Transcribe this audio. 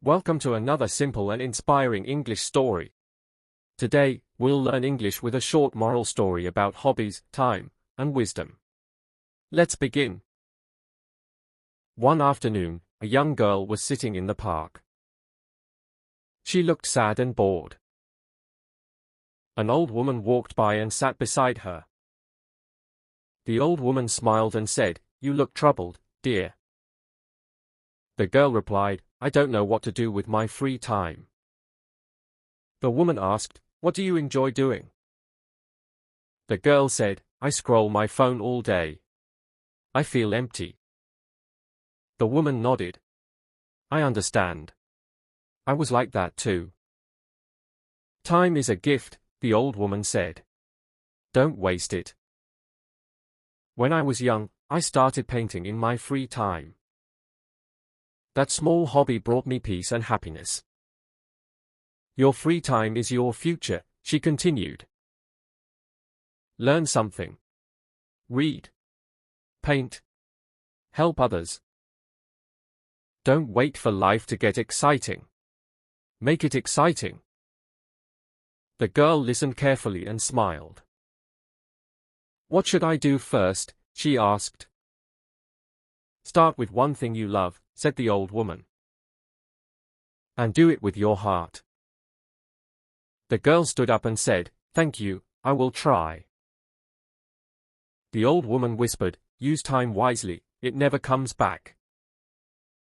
Welcome to another simple and inspiring English story. Today, we'll learn English with a short moral story about hobbies, time, and wisdom. Let's begin. One afternoon, a young girl was sitting in the park. She looked sad and bored. An old woman walked by and sat beside her. The old woman smiled and said, "You look troubled, dear." The girl replied, "I don't know what to do with my free time." The woman asked, "What do you enjoy doing?" The girl said, "I scroll my phone all day. I feel empty." The woman nodded. "I understand. I was like that too." "Time is a gift," the old woman said. "Don't waste it." "When I was young, I started painting in my free time. That small hobby brought me peace and happiness." "Your free time is your future," she continued. "Learn something. Read. Paint. Help others. Don't wait for life to get exciting. Make it exciting." The girl listened carefully and smiled. "What should I do first?" she asked. "Start with one thing you love," said the old woman. "And do it with your heart." The girl stood up and said, "Thank you, I will try." The old woman whispered, "Use time wisely, it never comes back."